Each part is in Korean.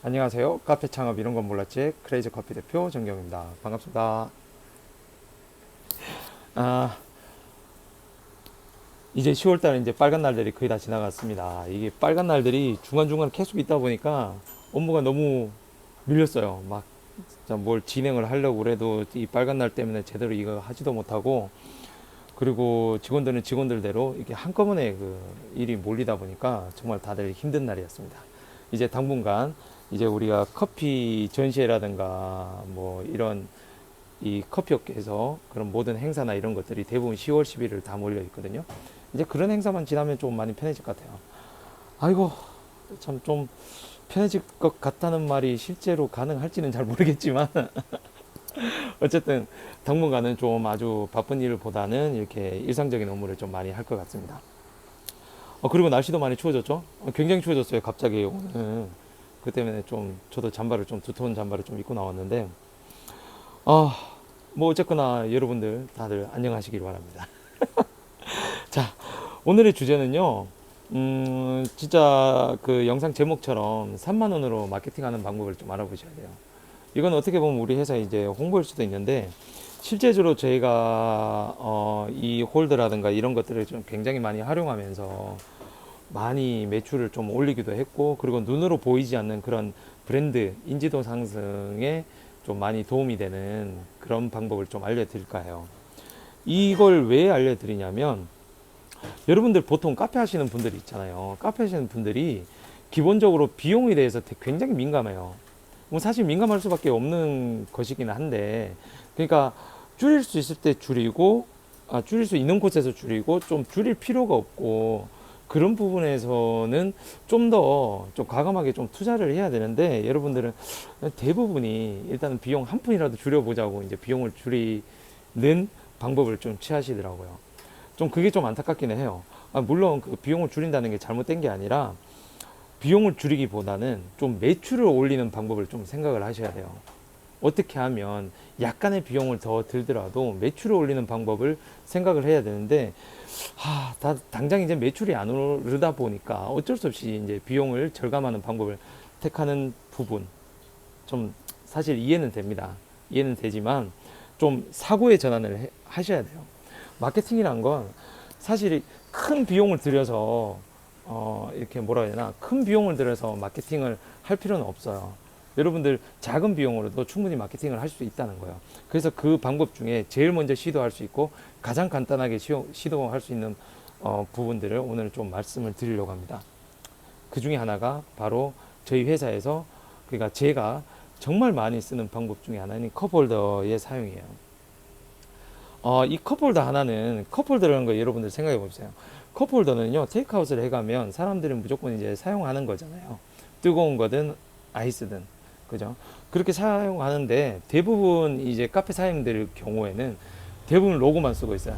안녕하세요. 카페 창업 이런 건 몰랐지? 크레이지 커피 대표 정경입니다. 반갑습니다. 아, 이제 10월달 이제 빨간 날들이 거의 다 지나갔습니다. 이게 빨간 날들이 중간중간 계속 있다 보니까 업무가 너무 밀렸어요. 막 진짜 뭘 진행을 하려고 그래도 이 빨간 날 때문에 제대로 이거 하지도 못하고, 그리고 직원들은 직원들대로 이게 한꺼번에 그 일이 몰리다 보니까 정말 다들 힘든 날이었습니다. 이제 당분간 이제 우리가 커피 전시회라든가 뭐 이런 이 커피 업계에서 그런 모든 행사나 이런 것들이 대부분 10월, 11월 다 몰려 있거든요. 이제 그런 행사만 지나면 좀 많이 편해질 것 같아요. 아이고, 참 좀 편해질 것 같다는 말이 실제로 가능할지는 잘 모르겠지만 어쨌든 당분간은 좀 아주 바쁜 일보다는 이렇게 일상적인 업무를 좀 많이 할 것 같습니다. 그리고 날씨도 많이 추워졌죠? 굉장히 추워졌어요, 갑자기 오늘. 그 때문에 좀 저도 잠바를 좀 두터운 잠바를 좀 입고 나왔는데, 아, 뭐 어쨌거나 여러분들 다들 안녕하시길 바랍니다. 자, 오늘의 주제는요. 진짜 그 영상 제목처럼 3만 원으로 마케팅하는 방법을 좀 알아보셔야 돼요. 이건 어떻게 보면 우리 회사 이제 홍보일 수도 있는데, 실제적으로 저희가 이 홀드라든가 이런 것들을 좀 굉장히 많이 활용하면서 많이 매출을 좀 올리기도 했고, 그리고 눈으로 보이지 않는 그런 브랜드 인지도 상승에 좀 많이 도움이 되는 그런 방법을 좀 알려드릴까 해요. 이걸 왜 알려드리냐면, 여러분들 보통 카페 하시는 분들이 있잖아요. 카페 하시는 분들이 기본적으로 비용에 대해서 굉장히 민감해요. 뭐 사실 민감할 수밖에 없는 것이긴 한데, 그러니까 줄일 수 있을 때 줄이고, 줄일 수 있는 곳에서 줄이고, 좀 줄일 필요가 없고, 그런 부분에서는 좀 더 좀 과감하게 좀 투자를 해야 되는데, 여러분들은 대부분이 일단은 비용 한 푼이라도 줄여보자고 이제 비용을 줄이는 방법을 좀 취하시더라고요. 좀 그게 좀 안타깝기는 해요. 물론 그 비용을 줄인다는 게 잘못된 게 아니라, 비용을 줄이기보다는 좀 매출을 올리는 방법을 좀 생각을 하셔야 돼요. 어떻게 하면 약간의 비용을 더 들더라도 매출을 올리는 방법을 생각을 해야 되는데, 당장 이제 매출이 안 오르다 보니까 어쩔 수 없이 이제 비용을 절감하는 방법을 택하는 부분, 좀 사실 이해는 됩니다. 이해는 되지만 좀 사고의 전환을 하셔야 돼요. 마케팅이란 건 사실 큰 비용을 들여서 이렇게 뭐라 해야 되나, 큰 비용을 들여서 마케팅을 할 필요는 없어요. 여러분들 작은 비용으로도 충분히 마케팅을 할 수 있다는 거예요. 그래서 그 방법 중에 제일 먼저 시도할 수 있고 가장 간단하게 시도할 수 있는 부분들을 오늘 좀 말씀을 드리려고 합니다. 그 중에 하나가 바로 저희 회사에서, 그러니까 제가 정말 많이 쓰는 방법 중에 하나는 컵홀더의 사용이에요. 이 컵홀더 하나는, 컵홀더라는 거 여러분들 생각해 보세요. 컵홀더는요, 테이크아웃을 해가면 사람들은 무조건 이제 사용하는 거잖아요. 뜨거운 거든 아이스든, 그죠? 그렇게 사용하는데 대부분 이제 카페 사장님들 경우에는 대부분 로고만 쓰고 있어요.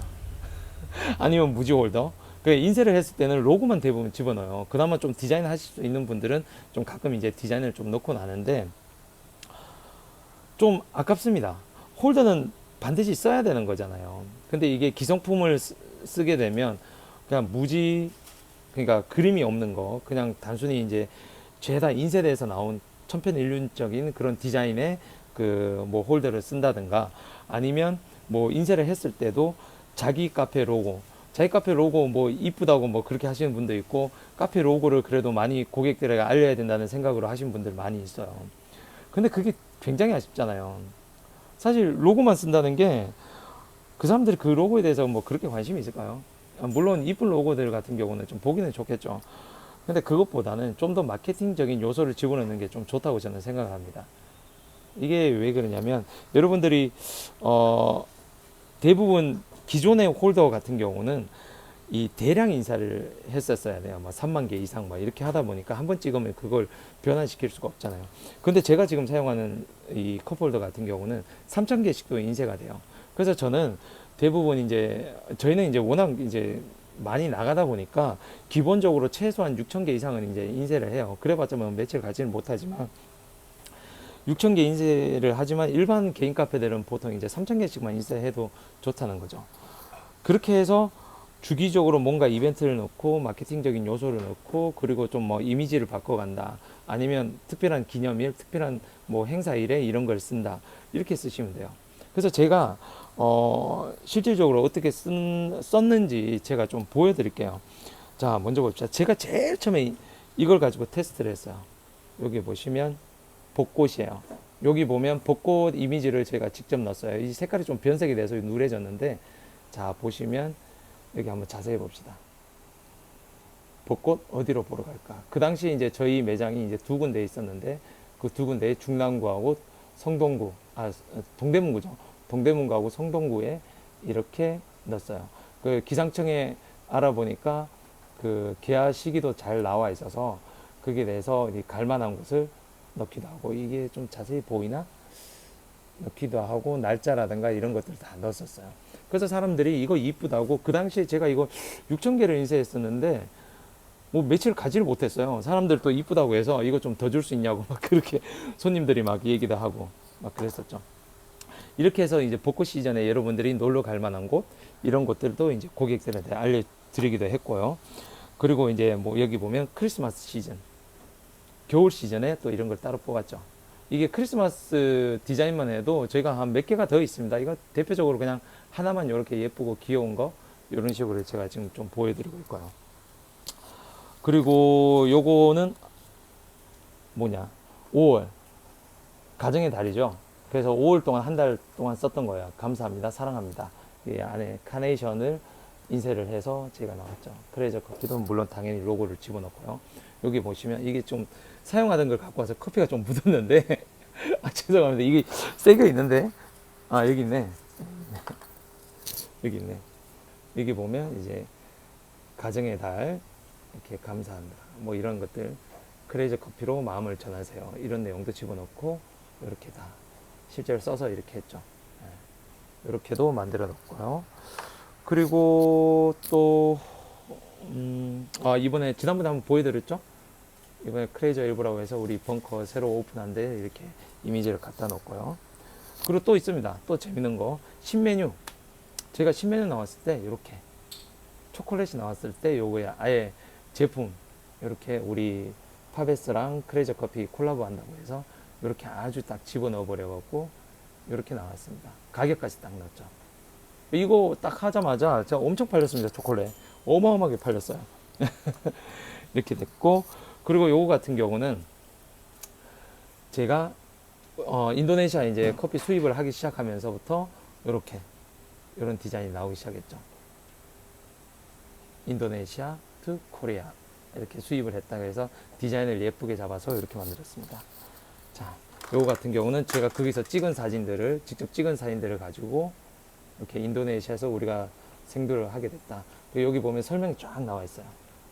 아니면 무지 홀더. 그 인쇄를 했을 때는 로고만 대부분 집어넣어요. 그나마 좀 디자인 하실 수 있는 분들은 좀 가끔 이제 디자인을 좀 넣고 나는데 좀 아깝습니다. 홀더는 반드시 써야 되는 거잖아요. 근데 이게 기성품을 쓰게 되면 그냥 무지, 그러니까 그림이 없는 거, 그냥 단순히 이제 죄다 인쇄돼서 나온 천편일률적인 그런 디자인의 그 뭐 홀더를 쓴다든가, 아니면 뭐 인쇄를 했을 때도 자기 카페 로고 뭐 이쁘다고 뭐 그렇게 하시는 분도 있고, 카페 로고를 그래도 많이 고객들에게 알려야 된다는 생각으로 하시는 분들 많이 있어요. 근데 그게 굉장히 아쉽잖아요. 사실 로고만 쓴다는 게 그 사람들이 그 로고에 대해서 뭐 그렇게 관심이 있을까요? 물론 이쁜 로고들 같은 경우는 좀 보기는 좋겠죠. 근데 그것보다는 좀 더 마케팅적인 요소를 집어넣는 게 좀 좋다고 저는 생각을 합니다. 이게 왜 그러냐면, 여러분들이 대부분 기존의 홀더 같은 경우는 이 대량 인사를 했었어야 돼요. 막 3만 개 이상 막 이렇게 하다 보니까 한 번 찍으면 그걸 변환시킬 수가 없잖아요. 근데 제가 지금 사용하는 이 컵홀더 같은 경우는 3천 개씩도 인쇄가 돼요. 그래서 저는 대부분 이제 저희는 이제 워낙 이제 많이 나가다 보니까 기본적으로 최소한 6천 개 이상은 이제 인쇄를 해요. 그래봤자 뭐 며칠 가지는 못하지만 6천 개 인쇄를 하지만 일반 개인 카페들은 보통 이제 3천 개씩만 인쇄해도 좋다는 거죠. 그렇게 해서 주기적으로 뭔가 이벤트를 넣고 마케팅적인 요소를 넣고 그리고 좀 뭐 이미지를 바꿔간다 아니면 특별한 기념일 특별한 뭐 행사일에 이런 걸 쓴다 이렇게 쓰시면 돼요. 그래서 제가 실질적으로 어떻게 썼는지 제가 좀 보여드릴게요. 자, 먼저 봅시다. 제가 제일 처음에 이걸 가지고 테스트를 했어요. 여기 보시면 벚꽃이에요. 여기 보면 벚꽃 이미지를 제가 직접 넣었어요. 이 색깔이 좀 변색이 돼서 누래졌는데, 자, 보시면 여기 한번 자세히 봅시다. 벚꽃 어디로 보러 갈까? 그 당시 이제 저희 매장이 이제 두 군데 있었는데, 그 두 군데에 중랑구하고 성동구, 동대문구죠. 동대문구하고 성동구에 이렇게 넣었어요. 그 기상청에 알아보니까 그 개화 시기도 잘 나와 있어서 거기에 대해서 갈 만한 곳을 넣기도 하고 이게 좀 자세히 보이나? 넣기도 하고 날짜라든가 이런 것들 다 넣었었어요. 그래서 사람들이 이거 이쁘다고 그 당시에 제가 이거 6천 개를 인쇄했었는데 뭐 며칠 가지를 못했어요. 사람들 또 이쁘다고 해서 이거 좀 더 줄 수 있냐고 막 그렇게 손님들이 막 얘기도 하고 막 그랬었죠. 이렇게 해서 이제 벚꽃 시즌에 여러분들이 놀러 갈 만한 곳 이런 곳들도 이제 고객들한테 알려드리기도 했고요. 그리고 이제 뭐 여기 보면 크리스마스 시즌, 겨울 시즌에 또 이런 걸 따로 뽑았죠. 이게 크리스마스 디자인만 해도 저희가 한 몇 개가 더 있습니다. 이거 대표적으로 그냥 하나만 이렇게 예쁘고 귀여운 거 이런 식으로 제가 지금 좀 보여드리고 있고요. 그리고 요거는 뭐냐 5월 가정의 달이죠. 그래서 5월 동안 한 달 동안 썼던 거예요. 감사합니다, 사랑합니다. 이 안에 카네이션을 인쇄를 해서 제가 나왔죠. 크레이저 커피도 물론 당연히 로고를 집어넣고요. 여기 보시면 이게 좀 사용하던 걸 갖고 와서 커피가 좀 묻었는데 아, 죄송합니다. 이게 새겨 있는데 아 여기 있네. 여기 있네. 여기 보면 이제 가정의 달 이렇게 감사합니다. 뭐 이런 것들 크레이저 커피로 마음을 전하세요. 이런 내용도 집어넣고 이렇게 다 실제로 써서 이렇게 했죠. 이렇게도 만들어 놨고요. 그리고 또 이번에 지난번에 한번 보여드렸죠. 이번에 크레이저 일부라고 해서 우리 벙커 새로 오픈한데 이렇게 이미지를 갖다 놓고요. 그리고 또 있습니다. 또 재밌는 거 신메뉴. 제가 신메뉴 나왔을 때 이렇게 초콜릿이 나왔을 때 요거에 아예 제품 이렇게 우리 파베스랑 크레이저 커피 콜라보 한다고 해서 이렇게 아주 딱 집어넣어 버려 갖고 이렇게 나왔습니다. 가격까지 딱 넣었죠. 이거 딱 하자마자 제가 엄청 팔렸습니다. 초콜릿 어마어마하게 팔렸어요. 이렇게 됐고 그리고 요거 같은 경우는 제가 인도네시아 이제 커피 수입을 하기 시작하면서부터 이렇게 이런 디자인이 나오기 시작했죠. 인도네시아 to 코리아 이렇게 수입을 했다고 해서 디자인을 예쁘게 잡아서 이렇게 만들었습니다. 자, 요거 같은 경우는 제가 거기서 찍은 사진들을 직접 찍은 사진들을 가지고 이렇게 인도네시아에서 우리가 생두를 하게 됐다. 그리고 여기 보면 설명이 쫙 나와 있어요.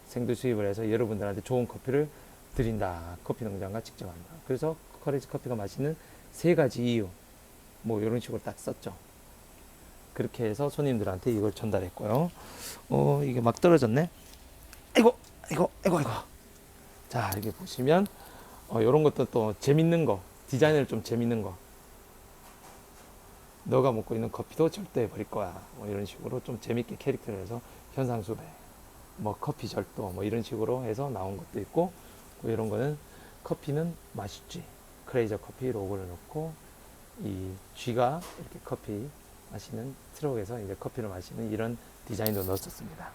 생두 수입을 해서 여러분들한테 좋은 커피를 드린다. 커피 농장과 직접 한다. 그래서 커리지 커피가 맛있는 세 가지 이유. 뭐 이런 식으로 딱 썼죠. 그렇게 해서 손님들한테 이걸 전달했고요. 이게 막 떨어졌네. 아이고. 자, 이렇게 보시면 이런 것도 또 재밌는 거, 디자인을 좀 재밌는 거. 너가 먹고 있는 커피도 절도해 버릴 거야. 뭐 이런 식으로 좀 재밌게 캐릭터를 해서 현상수배, 뭐 커피 절도, 뭐 이런 식으로 해서 나온 것도 있고, 뭐 이런 거는 커피는 맛있지. 크레이저 커피 로고를 넣고 이 쥐가 이렇게 커피 마시는 트럭에서 이제 커피를 마시는 이런 디자인도 넣었었습니다.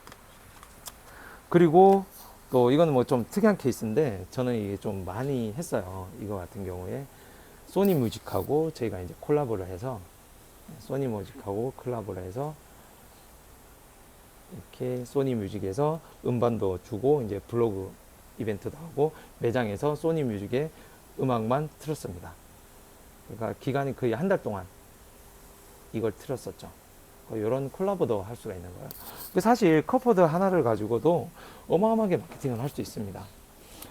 그리고 또 이거는 뭐 좀 특이한 케이스인데 저는 이게 좀 많이 했어요. 이거 같은 경우에 소니 뮤직하고 저희가 이제 콜라보를 해서 소니 뮤직하고 콜라보를 해서 이렇게 소니 뮤직에서 음반도 주고 이제 블로그 이벤트도 하고 매장에서 소니 뮤직의 음악만 틀었습니다. 그러니까 기간이 거의 한 달 동안 이걸 틀었었죠. 이런 콜라보도 할 수가 있는 거예요. 사실 컵보드 하나를 가지고도 어마어마하게 마케팅을 할 수 있습니다.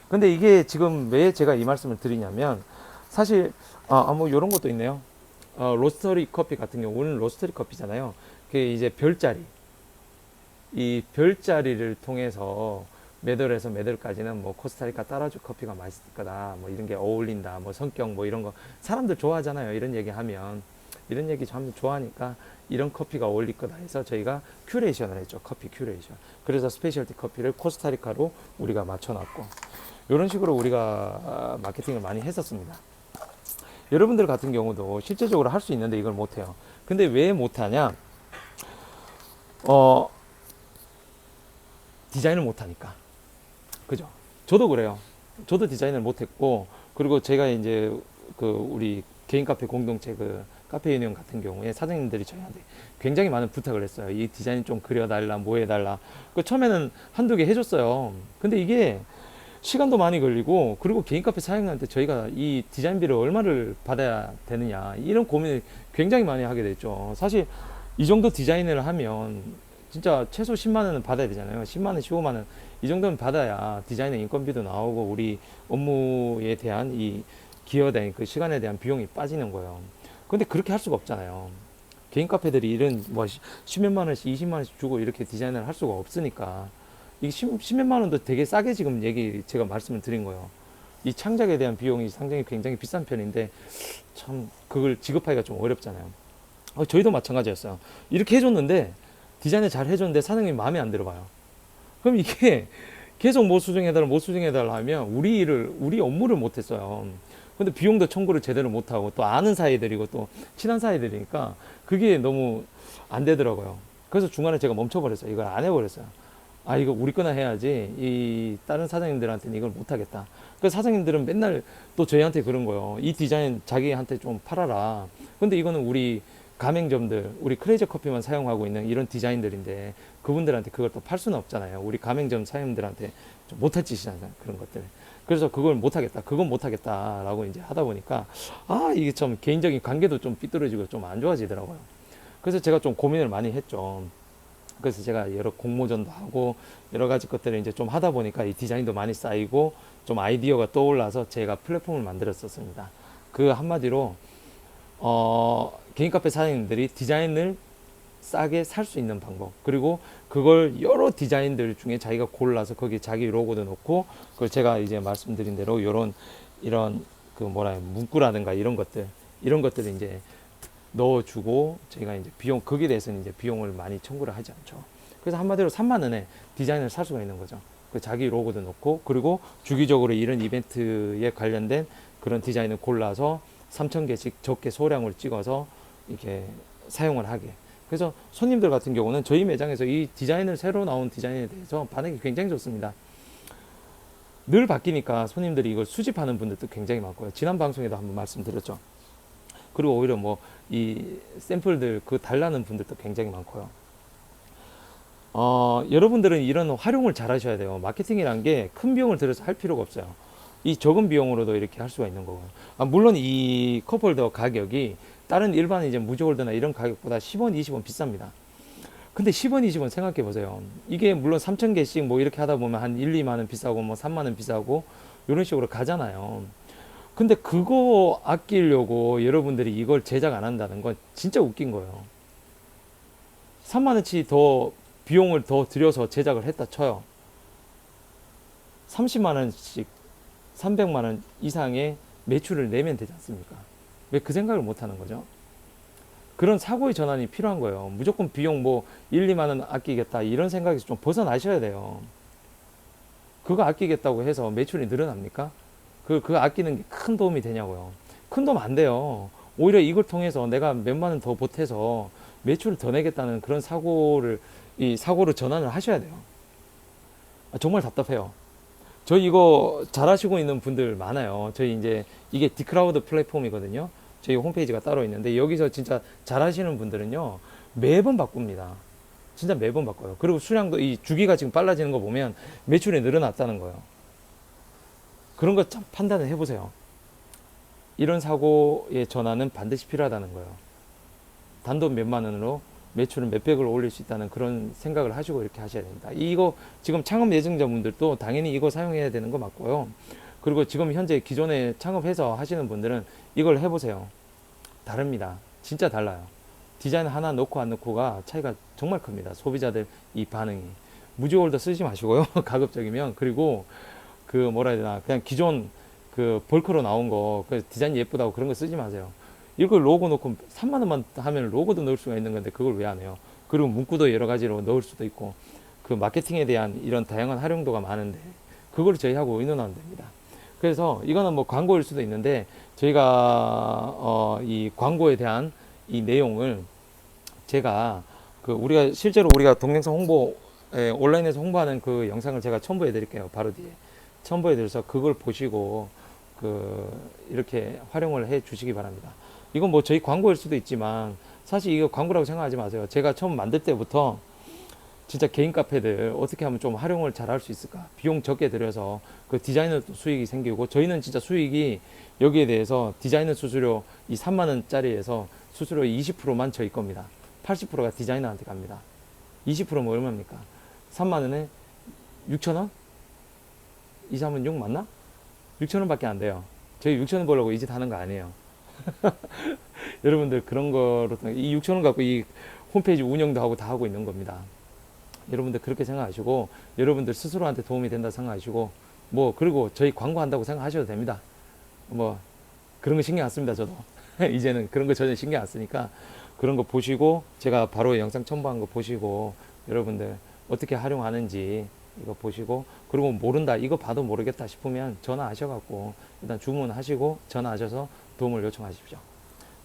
근데 이게 지금 왜 제가 이 말씀을 드리냐면 사실 뭐 이런 것도 있네요. 로스터리 커피 같은 경우는 로스터리 커피잖아요. 그게 이제 별자리 이 별자리를 통해서 매달에서 매달까지는 뭐 코스타리카 따라주 커피가 맛있을 거다 뭐 이런 게 어울린다 뭐 성격 뭐 이런 거 사람들 좋아하잖아요. 이런 얘기 하면 이런 얘기 참 좋아하니까 이런 커피가 어울릴 거다 해서 저희가 큐레이션을 했죠. 커피 큐레이션. 그래서 스페셜티 커피를 코스타리카로 우리가 맞춰놨고 이런 식으로 우리가 마케팅을 많이 했었습니다. 여러분들 같은 경우도 실제적으로 할 수 있는데 이걸 못해요. 근데 왜 못하냐? 디자인을 못하니까. 그죠? 저도 그래요. 저도 디자인을 못했고, 그리고 제가 이제 그 우리 개인 카페 공동체 그 카페 유니온 같은 경우에 사장님들이 저희한테 굉장히 많은 부탁을 했어요. 이 디자인 좀 그려달라, 뭐 해달라. 그 처음에는 한두 개 해줬어요. 근데 이게 시간도 많이 걸리고, 그리고 개인 카페 사장님한테 저희가 이 디자인비를 얼마를 받아야 되느냐, 이런 고민을 굉장히 많이 하게 됐죠. 사실 이 정도 디자인을 하면 진짜 최소 10만 원은 받아야 되잖아요. 10만 원, 15만 원 이 정도는 받아야 디자인의 인건비도 나오고 우리 업무에 대한 이 기여된 그 시간에 대한 비용이 빠지는 거예요. 근데 그렇게 할 수가 없잖아요. 개인 카페들이 이런 뭐 10몇만 원씩 20만 원씩 주고 이렇게 디자인을 할 수가 없으니까 이게 10몇만 원도 되게 싸게 지금 제가 말씀을 드린 거예요. 이 창작에 대한 비용이 상당히 굉장히 비싼 편인데 참 그걸 지급하기가 좀 어렵잖아요. 저희도 마찬가지였어요. 이렇게 해줬는데 디자인을 잘 해줬는데 사장님이 마음에 안 들어봐요. 그럼 이게 계속 못 수정해달라 하면 우리 업무를 못했어요. 근데 비용도 청구를 제대로 못하고 또 아는 사이들이고 또 친한 사이들이니까 그게 너무 안 되더라고요. 그래서 중간에 제가 멈춰버렸어요. 이걸 안 해버렸어요. 이거 우리 거나 해야지. 이 다른 사장님들한테는 이걸 못하겠다. 그래서 사장님들은 맨날 또 저희한테 그런 거예요. 이 디자인 자기한테 좀 팔아라. 근데 이거는 우리 가맹점들, 우리 크레이저 커피만 사용하고 있는 이런 디자인들인데 그분들한테 그걸 또 팔 수는 없잖아요. 우리 가맹점 사장님들한테 좀 못할 짓이잖아요. 그런 것들. 그래서 그걸 못하겠다. 그건 못하겠다라고 이제 하다 보니까 이게 좀 개인적인 관계도 좀 삐뚤어지고 좀 안 좋아지더라고요. 그래서 제가 좀 고민을 많이 했죠. 그래서 제가 여러 공모전도 하고 여러 가지 것들을 이제 좀 하다 보니까 이 디자인도 많이 쌓이고 좀 아이디어가 떠올라서 제가 플랫폼을 만들었었습니다. 그 한마디로 개인 카페 사장님들이 디자인을 싸게 살 수 있는 방법, 그리고 그걸 여러 디자인들 중에 자기가 골라서 거기에 자기 로고도 넣고, 그걸 제가 이제 말씀드린 대로 이런 그 문구라든가 이런 것들을 이제 넣어주고, 제가 이제 거기에 대해서는 이제 비용을 많이 청구를 하지 않죠. 그래서 한마디로 3만 원에 디자인을 살 수가 있는 거죠. 그 자기 로고도 넣고, 그리고 주기적으로 이런 이벤트에 관련된 그런 디자인을 골라서 3,000개씩 적게 소량을 찍어서 이렇게 사용을 하게. 그래서 손님들 같은 경우는 저희 매장에서 이 디자인을 새로 나온 디자인에 대해서 반응이 굉장히 좋습니다. 늘 바뀌니까 손님들이 이걸 수집하는 분들도 굉장히 많고요. 지난 방송에도 한번 말씀드렸죠. 그리고 오히려 이 샘플들 달라는 분들도 굉장히 많고요. 여러분들은 이런 활용을 잘 하셔야 돼요. 마케팅이란 게 큰 비용을 들여서 할 필요가 없어요. 이 적은 비용으로도 이렇게 할 수가 있는 거고요. 물론 이 컵홀더 가격이 다른 일반 이제 무지홀더나 이런 가격보다 10원, 20원 비쌉니다. 근데 10원, 20원 생각해 보세요. 이게 물론 3,000개씩 이렇게 하다 보면 한 1, 2만 원 비싸고 3만 원 비싸고 이런 식으로 가잖아요. 근데 그거 아끼려고 여러분들이 이걸 제작 안 한다는 건 진짜 웃긴 거예요. 3만 원치 더 비용을 더 들여서 제작을 했다 쳐요. 30만 원씩 300만 원 이상의 매출을 내면 되지 않습니까? 왜 그 생각을 못 하는 거죠? 그런 사고의 전환이 필요한 거예요. 무조건 비용 1, 2만 원 아끼겠다 이런 생각에서 좀 벗어나셔야 돼요. 그거 아끼겠다고 해서 매출이 늘어납니까? 그거 아끼는 게 큰 도움이 되냐고요. 큰 도움 안 돼요. 오히려 이걸 통해서 내가 몇만 원 더 보태서 매출을 더 내겠다는 그런 사고로 전환을 하셔야 돼요. 정말 답답해요. 저희 이거 잘 하시고 있는 분들 많아요. 저희 이제 이게 디크라우드 플랫폼이거든요. 저희 홈페이지가 따로 있는데 여기서 진짜 잘 하시는 분들은요, 매번 바꿉니다. 진짜 매번 바꿔요. 그리고 수량도 이 주기가 지금 빨라지는 거 보면 매출이 늘어났다는 거예요. 그런 거 참 판단을 해보세요. 이런 사고의 전환은 반드시 필요하다는 거예요. 단돈 몇만 원으로 매출은 몇백을 올릴 수 있다는 그런 생각을 하시고 이렇게 하셔야 됩니다. 이거 지금 창업 예정자분들도 당연히 이거 사용해야 되는 거 맞고요. 그리고 지금 현재 기존에 창업해서 하시는 분들은 이걸 해보세요. 다릅니다. 진짜 달라요. 디자인 하나 넣고 안 넣고가 차이가 정말 큽니다. 소비자들 이 반응이. 무지홀더 쓰지 마시고요. 가급적이면. 그리고 그냥 기존 벌크로 나온 거, 디자인 예쁘다고 그런 거 쓰지 마세요. 이걸 로고 넣고 3만 원만 하면 로고도 넣을 수가 있는 건데 그걸 왜 안 해요? 그리고 문구도 여러 가지로 넣을 수도 있고 그 마케팅에 대한 이런 다양한 활용도가 많은데 그걸 저희하고 의논하면 됩니다. 그래서 이거는 뭐 광고일 수도 있는데 저희가 이 광고에 대한 이 내용을 제가 그 우리가 실제로 우리가 동영상 홍보 온라인에서 홍보하는 그 영상을 제가 첨부해 드릴게요. 바로 뒤에 첨부해 드려서 그걸 보시고 그 이렇게 활용을 해 주시기 바랍니다. 이건 뭐 저희 광고일 수도 있지만 사실 이거 광고라고 생각하지 마세요. 제가 처음 만들 때부터 진짜 개인 카페들 어떻게 하면 좀 활용을 잘 할 수 있을까? 비용 적게 들여서 그 디자이너 수익이 생기고 저희는 진짜 수익이 여기에 대해서 디자이너 수수료 이 3만 원짜리에서 수수료 20%만 저희 겁니다. 80%가 디자이너한테 갑니다. 20%면 얼마입니까? 3만 원에 6천 원? 2, 3은 6 맞나? 6천 원밖에 안 돼요. 저희 6천 원 벌려고 이 짓 하는 거 아니에요. 여러분들 그런 거로 이 6천 원 갖고 이 홈페이지 운영도 하고 다 하고 있는 겁니다. 여러분들 그렇게 생각하시고 여러분들 스스로한테 도움이 된다 생각하시고 뭐 그리고 저희 광고한다고 생각하셔도 됩니다. 뭐 그런 거 신경 안 씁니다. 저도 이제는 그런 거 전혀 신경 안 쓰니까 그런 거 보시고 제가 바로 영상 첨부한 거 보시고 여러분들 어떻게 활용하는지 이거 보시고 그리고 모른다 이거 봐도 모르겠다 싶으면 전화하셔갖고 일단 주문하시고 전화하셔서 도움을 요청하십시오.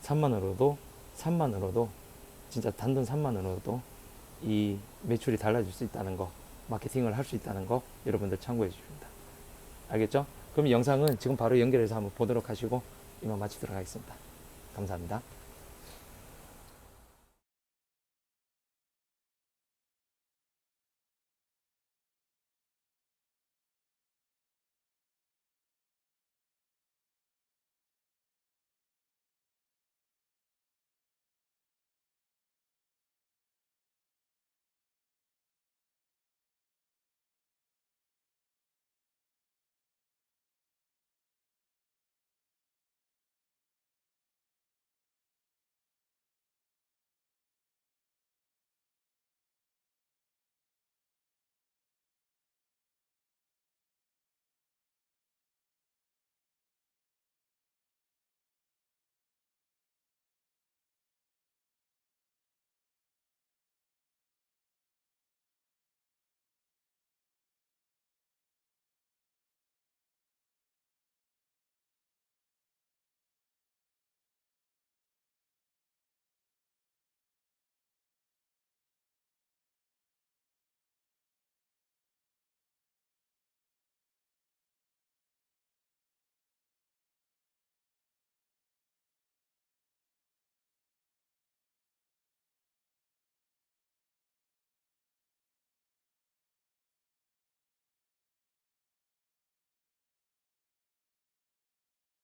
3만 원으로도 진짜 단돈 3만 원으로도 이 매출이 달라질 수 있다는 거 마케팅을 할 수 있다는 거 여러분들 참고해 주십니다. 알겠죠? 그럼 영상은 지금 바로 연결해서 한번 보도록 하시고 이만 마치도록 하겠습니다. 감사합니다.